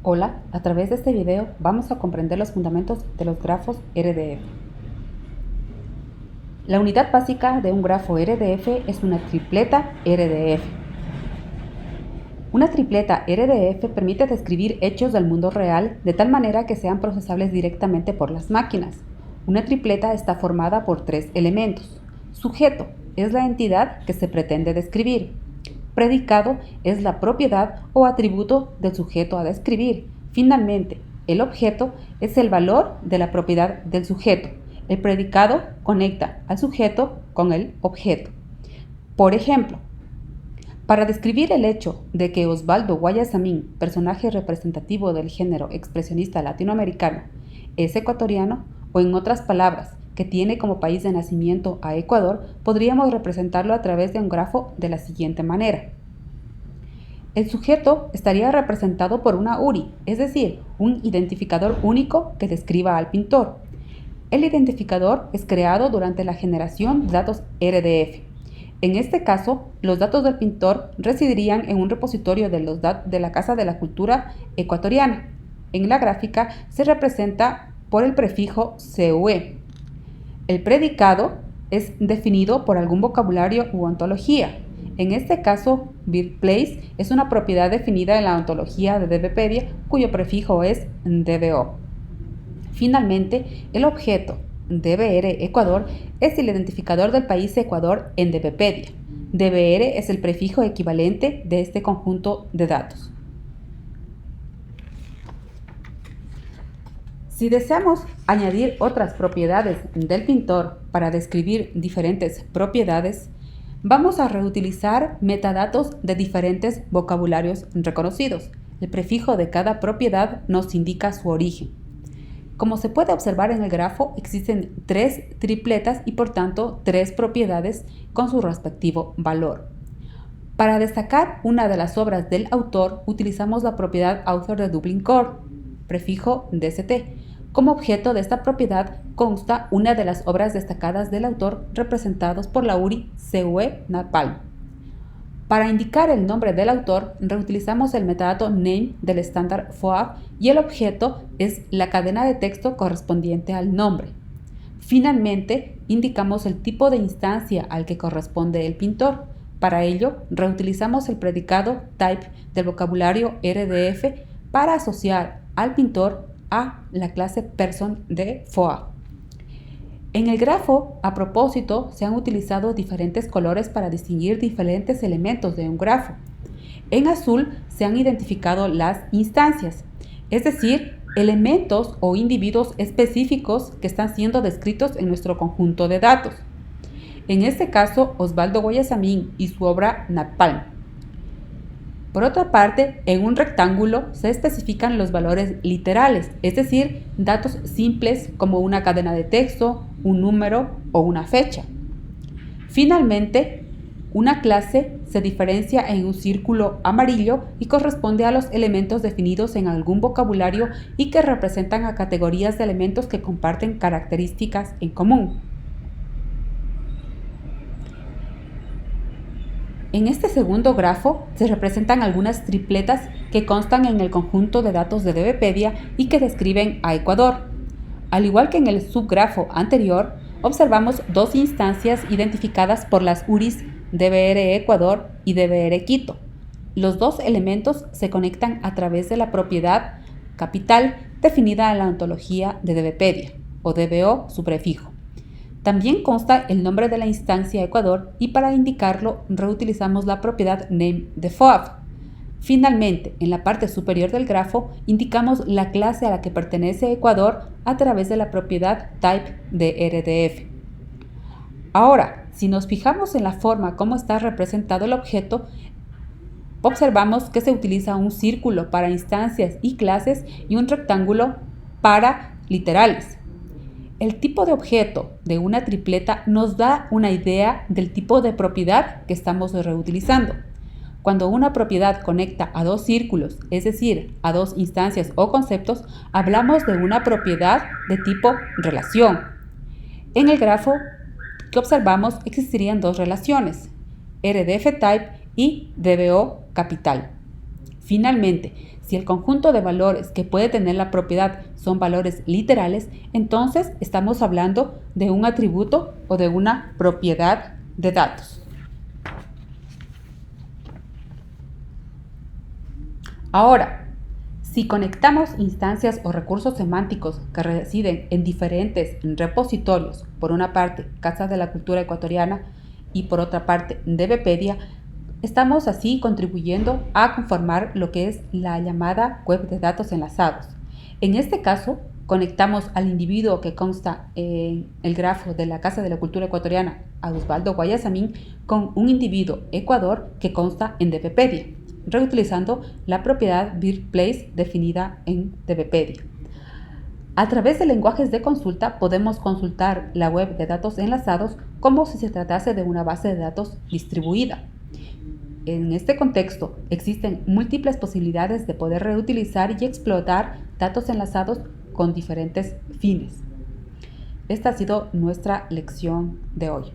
Hola, a través de este video vamos a comprender los fundamentos de los grafos RDF. La unidad básica de un grafo RDF es una tripleta RDF. Una tripleta RDF permite describir hechos del mundo real de tal manera que sean procesables directamente por las máquinas. Una tripleta está formada por tres elementos. Sujeto es la entidad que se pretende describir. Predicado es la propiedad o atributo del sujeto a describir. Finalmente, el objeto es el valor de la propiedad del sujeto. El predicado conecta al sujeto con el objeto. Por ejemplo, para describir el hecho de que Osvaldo Guayasamín, personaje representativo del género expresionista latinoamericano, es ecuatoriano, o en otras palabras, que tiene como país de nacimiento a Ecuador, podríamos representarlo a través de un grafo de la siguiente manera. El sujeto estaría representado por una URI, es decir, un identificador único que describa al pintor. El identificador es creado durante la generación de datos RDF. En este caso, los datos del pintor residirían en un repositorio de la Casa de la Cultura Ecuatoriana. En la gráfica se representa por el prefijo CUE. El predicado es definido por algún vocabulario u ontología. En este caso, birthplace es una propiedad definida en la ontología de DBpedia cuyo prefijo es DBO. Finalmente, el objeto DBR Ecuador es el identificador del país Ecuador en DBpedia. DBR es el prefijo equivalente de este conjunto de datos. Si deseamos añadir otras propiedades del pintor para describir diferentes propiedades, vamos a reutilizar metadatos de diferentes vocabularios reconocidos. El prefijo de cada propiedad nos indica su origen. Como se puede observar en el grafo, existen tres tripletas y por tanto tres propiedades con su respectivo valor. Para destacar una de las obras del autor, utilizamos la propiedad author de Dublin Core, prefijo DST. Como objeto de esta propiedad consta una de las obras destacadas del autor representados por la URI CUE Napalm. Para indicar el nombre del autor, reutilizamos el metadato name del estándar FOAP y el objeto es la cadena de texto correspondiente al nombre. Finalmente, indicamos el tipo de instancia al que corresponde el pintor. Para ello, reutilizamos el predicado type del vocabulario RDF para asociar al pintor a la clase person de FOA. En el grafo, a propósito, se han utilizado diferentes colores para distinguir diferentes elementos de un grafo. En azul se han identificado las instancias, es decir, elementos o individuos específicos que están siendo descritos en nuestro conjunto de datos. En este caso, Osvaldo Guayasamín y su obra Napalm. Por otra parte, en un rectángulo se especifican los valores literales, es decir, datos simples como una cadena de texto, un número o una fecha. Finalmente, una clase se diferencia en un círculo amarillo y corresponde a los elementos definidos en algún vocabulario y que representan a categorías de elementos que comparten características en común. En este segundo grafo se representan algunas tripletas que constan en el conjunto de datos de DBpedia y que describen a Ecuador. Al igual que en el subgrafo anterior, observamos dos instancias identificadas por las URIs DBR Ecuador y DBR Quito. Los dos elementos se conectan a través de la propiedad capital definida en la ontología de DBpedia, o DBO su prefijo. También consta el nombre de la instancia Ecuador y para indicarlo reutilizamos la propiedad name de FOAP. Finalmente, en la parte superior del grafo indicamos la clase a la que pertenece Ecuador a través de la propiedad type de RDF. Ahora, si nos fijamos en la forma como está representado el objeto, observamos que se utiliza un círculo para instancias y clases y un rectángulo para literales. El tipo de objeto de una tripleta nos da una idea del tipo de propiedad que estamos reutilizando. Cuando una propiedad conecta a dos círculos, es decir, a dos instancias o conceptos, hablamos de una propiedad de tipo relación. En el grafo que observamos existirían dos relaciones, RDF type y DBO capital. Finalmente, Si el conjunto de valores que puede tener la propiedad son valores literales, entonces estamos hablando de un atributo o de una propiedad de datos. Ahora, si conectamos instancias o recursos semánticos que residen en diferentes repositorios, por una parte Casa de la Cultura Ecuatoriana y por otra parte DBpedia, estamos así contribuyendo a conformar lo que es la llamada web de datos enlazados. En este caso, conectamos al individuo que consta en el grafo de la Casa de la Cultura Ecuatoriana, a Osvaldo Guayasamín, con un individuo Ecuador que consta en DBpedia, reutilizando la propiedad birthplace definida en DBpedia. A través de lenguajes de consulta podemos consultar la web de datos enlazados como si se tratase de una base de datos distribuida. En este contexto, existen múltiples posibilidades de poder reutilizar y explotar datos enlazados con diferentes fines. Esta ha sido nuestra lección de hoy.